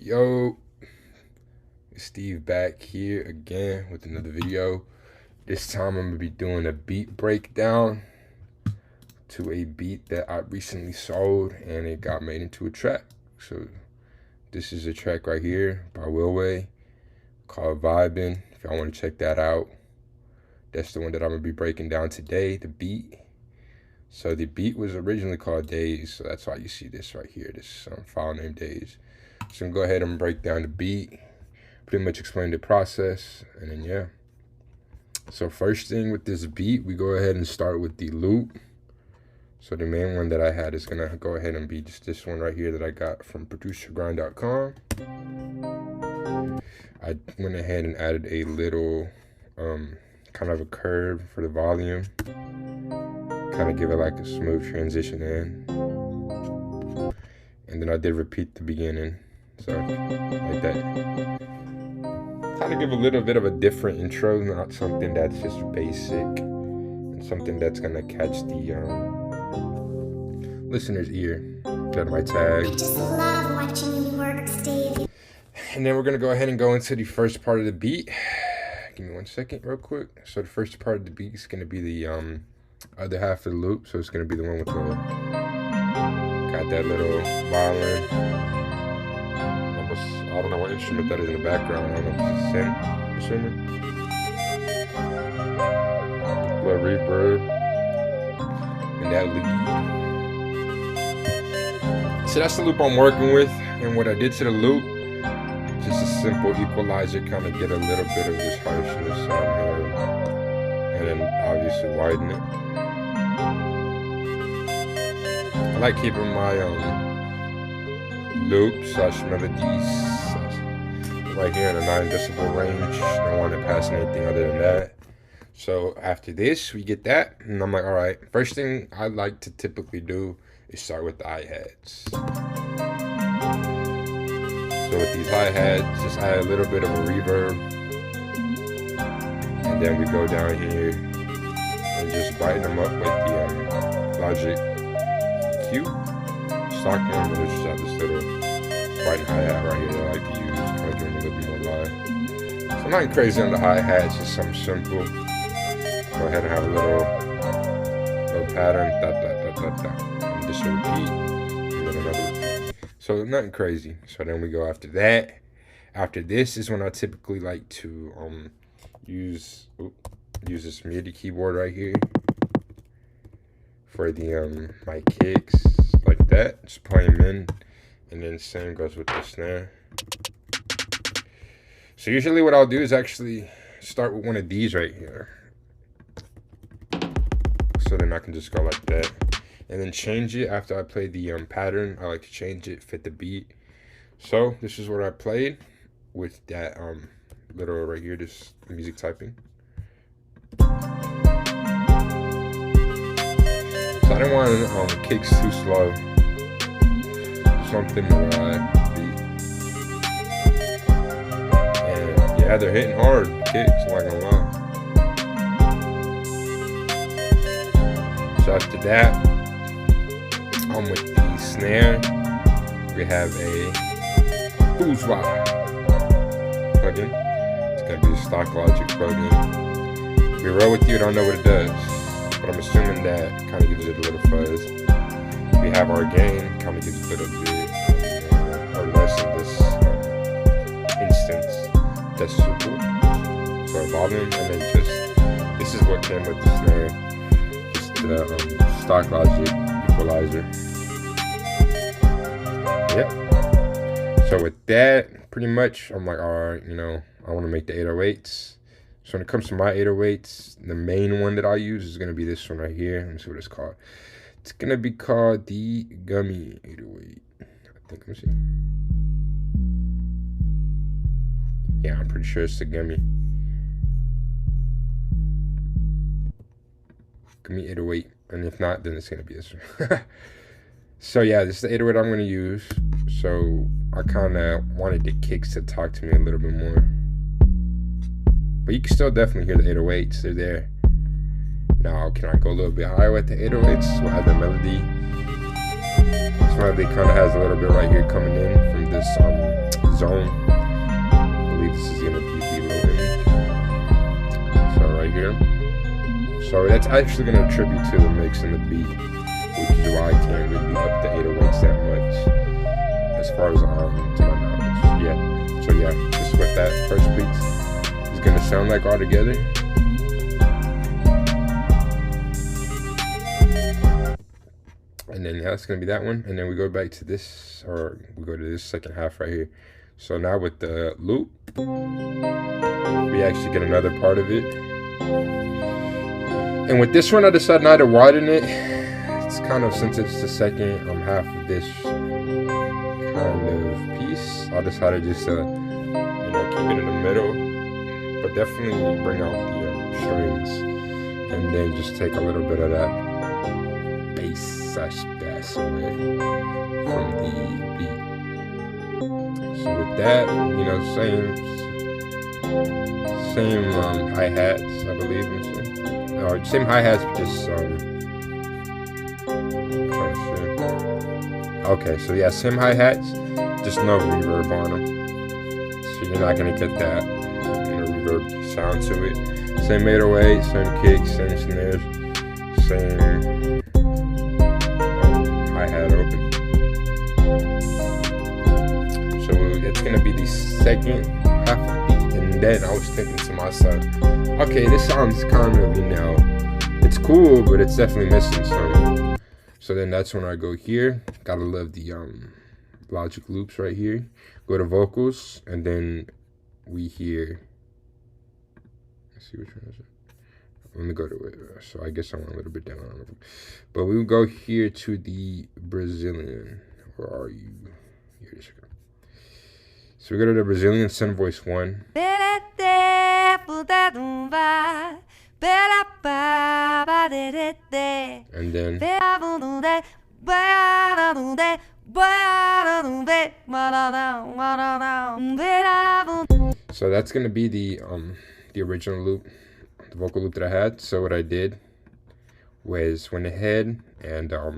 Yo, it's Steve back here again with another video. This time I'm going to be doing a beat breakdown to a beat that I recently sold and it got made into a track. So this is a track right here by Will called Vybyn. If y'all want to check that out, that's the one that I'm going to be breaking down today, the beat. So the beat was originally called Days, so that's why you see this right here, this file named Days. So I'm going to go ahead and break down the beat, pretty much explain the process, and then yeah. So first thing with this beat, we go ahead and start with the loop. So the main one that I had is going to go ahead and be just this one right here that I got from producergrind.com. I went ahead and added a little kind of a curve for the volume. Kind of give it like a smooth transition in. And then I did repeat the beginning. So, like that. Kind of give a little bit of a different intro, not something that's just basic. And something that's going to catch the listener's ear. Got my tag. I just love watching you work, Steve. And then we're going to go ahead and go into the first part of the beat. Give me 1 second real quick. So the first part of the beat is going to be the other half of the loop. So it's going to be the one with the, got that little violin. I don't know what instrument that is in the background. I don't know if it's a synth, I'm assuming. Little reverb. And that lead. So that's the loop I'm working with. And what I did to the loop, just a simple equalizer, kind of get a little bit of this harshness on here. And then obviously widen it. I like keeping my loop/melodies right here in a 9 decibel range. I don't want to pass anything other than that. So after this, we get that, and I'm like, all right. First thing I like to typically do is start with the hi-hats. So with these hi-hats, just add a little bit of a reverb, and then we go down here and just brighten them up with the Logic EQ. Stock one, but just have this little brighten hi-hat right here that I like to use, kind of give them a little bit more live. So I'm not crazy on the hi-hats, just something simple. Go ahead and have a little pattern, and just a repeat, and then another repeat. So nothing crazy. So then we go after that. After this is when I typically like to use this MIDI keyboard right here for the my kicks, like that. Just play them in, and then the same goes with the snare. So usually what I'll do is actually start with one of these right here. So then I can just go like that. And then change it after I play the pattern. I like to change it, fit the beat. So this is what I played with that little right here, this music typing. So I didn't want kicks too slow. Something to beat. And yeah, they're hitting hard, kicks, I'm not gonna lie. So after that, with the snare, we have a bourgeois plugin. It's gonna be a stock Logic plugin. If we roll with you, don't know what it does, but I'm assuming that kind of gives it a little fuzz. We have our gain, kind of gives a little bit or less in this instance. That's super cool. So volume, and then just this is what came with the snare, just the stock Logic equalizer. Yep. So with that, pretty much, I'm like, all right, you know, I want to make the 808s. So when it comes to my 808s, the main one that I use is going to be this one right here. Let me see what it's called. It's going to be called the Gummy 808. I think, let me see. Yeah, I'm pretty sure it's the Gummy. Gummy 808. And if not, then it's going to be this one. So yeah, this is the 808 I'm going to use. So I kind of wanted the kicks to talk to me a little bit more. But you can still definitely hear the 808s. They're there. Now, can I go a little bit higher with the 808s? We'll have the melody. This melody kind of has a little bit right here coming in from this zone. I believe this is gonna be the loading. So right here. So that's actually gonna attribute to the mix and the beat, which is why I can't really up the 808s that much. As far as to my knowledge. Yeah. So yeah, just what that first beat is gonna sound like all together. And then yeah, it's gonna be that one. And then we go back to this, or we go to this second half right here. So now with the loop, we actually get another part of it. And with this one, I decided not to widen it. It's kind of, since it's the second half of this kind of piece, I decided just to, keep it in the middle, but definitely bring out the strings, and then just take a little bit of that bass away from the beat. So with that, same hi-hats, I believe. Same hi-hats, but just okay, so yeah, same hi-hats, just no reverb on them. So you're not gonna get that reverb sound to it. Same 808, same kicks, same snares, same hi-hat open. So it's gonna be the second half of the beat, and then I was thinking to myself, okay, this sounds kind of, it's cool, but it's definitely missing something. So then that's when I go here. Gotta love the Logic loops right here. Go to vocals, and then we hear. Let's see which one is it. Let me go to it. So I guess I went a little bit down on it. But we will go here to the Brazilian. Where are you? Here it is. So we go to the Brazilian Sun Voice 1. And then so that's gonna be the original loop, the vocal loop that I had. So what I did was went ahead and let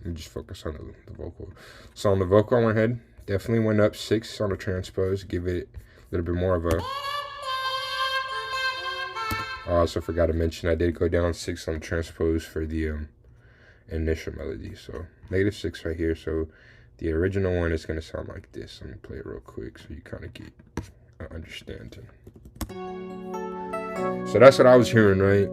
me just focus on the vocal. So on the vocal, I went ahead, definitely went up 6 on the transpose, give it a little bit more of a. I also forgot to mention I did go down 6 on the transpose for the initial melody. So -6 right here. So the original one is gonna sound like this. Let me play it real quick so you kind of get an understanding. So that's what I was hearing, right?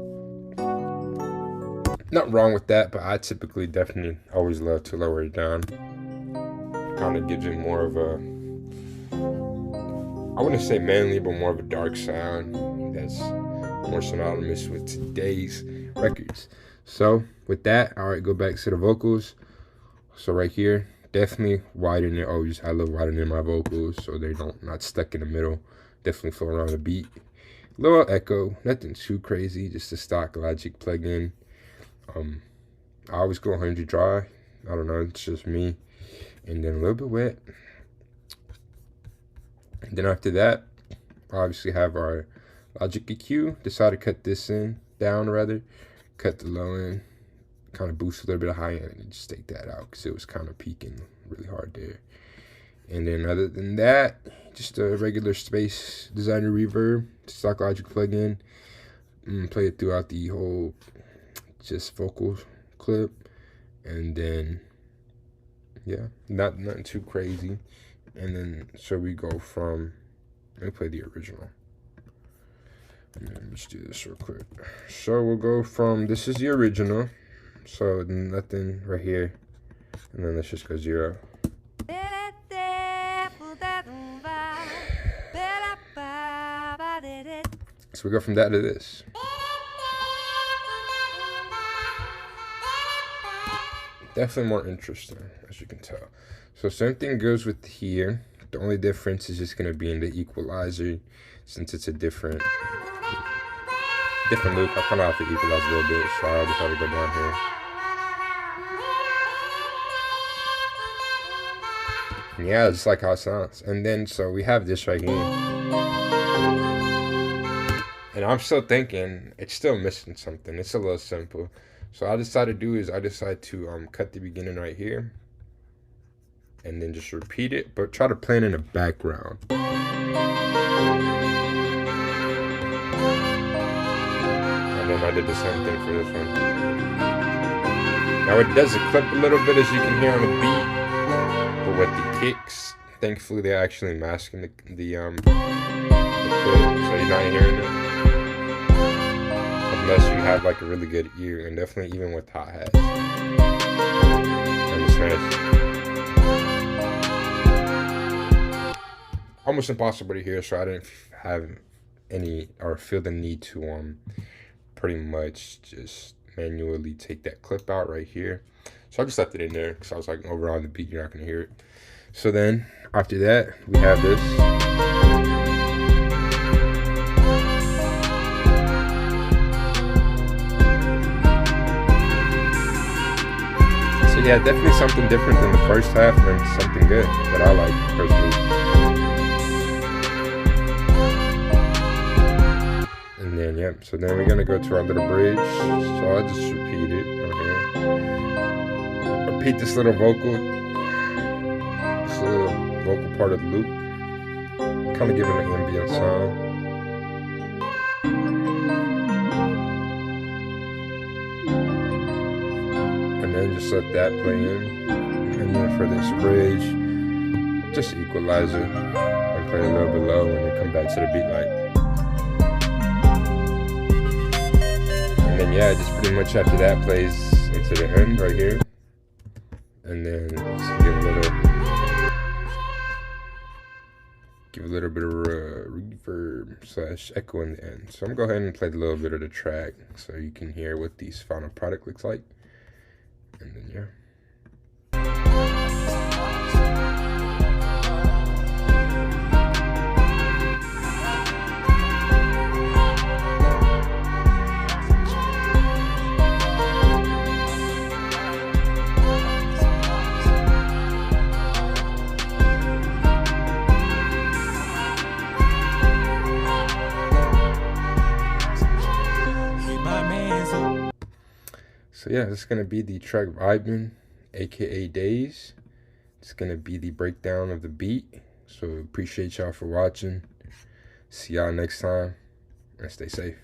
Nothing wrong with that, but I typically definitely always love to lower it down. Kind of gives it more of a, I wouldn't say manly, but more of a dark sound that's more synonymous with today's records. So with that, all right, go back to the vocals. So right here, definitely widen it. Always, I love widening my vocals so they not stuck in the middle. Definitely flow around the beat. Little echo, nothing too crazy, just a stock Logic plugin. I always go 100 dry. I don't know, it's just me. And then a little bit wet. And then after that, I obviously have our Logic EQ. Decided to cut this down rather. Cut the low end. Kind of boost a little bit of high end and just take that out because it was kind of peaking really hard there. And then other than that, just a regular Space Designer reverb, stock Logic plugin. Play it throughout the whole just vocal clip. And then, yeah, nothing too crazy. And then, so we go from, let me play the original. And then let's do this real quick. So we'll go from, this is the original. So nothing right here. And then let's just go 0. So we go from that to this. Definitely more interesting, as you can tell. So same thing goes with here. The only difference is just going to be in the equalizer, since it's a different loop. I kind of have to equalize a little bit, so I'll just have to go down here. And yeah, just like how it sounds. And then, so we have this right here. And I'm still thinking, it's still missing something. It's a little simple. So what I decided to do is I decided to cut the beginning right here. and then just repeat it, but try to play it in the background. And then I did the same thing for this one. Now it does clip a little bit, as you can hear on the beat, but with the kicks, thankfully they're actually masking the clip, so you're not hearing it. Unless you have like a really good ear, and definitely even with hi-hats and the snares. Almost impossible to hear, so I didn't have any or feel the need to pretty much just manually take that clip out right here. So I just left it in there because I was like, overall the beat, you're not gonna hear it. So then after that, we have this. So yeah, definitely something different than the first half, and something good that I like personally. And then yeah, so then we're gonna go to our little bridge. So I'll just repeat it. Okay. Repeat this little vocal part of the loop. Kind of giving an ambient sound. And then just let that play in. And then for this bridge, just equalize it and play a little bit low, and then come back to the beat like. And then yeah, just pretty much after that plays into the end right here. And then just give a little bit of reverb / echo in the end. So I'm gonna go ahead and play a little bit of the track so you can hear what this final product looks like. And then yeah. So yeah, this is going to be the track Vybyn, aka Days. It's going to be the breakdown of the beat. So appreciate y'all for watching. See y'all next time, and stay safe.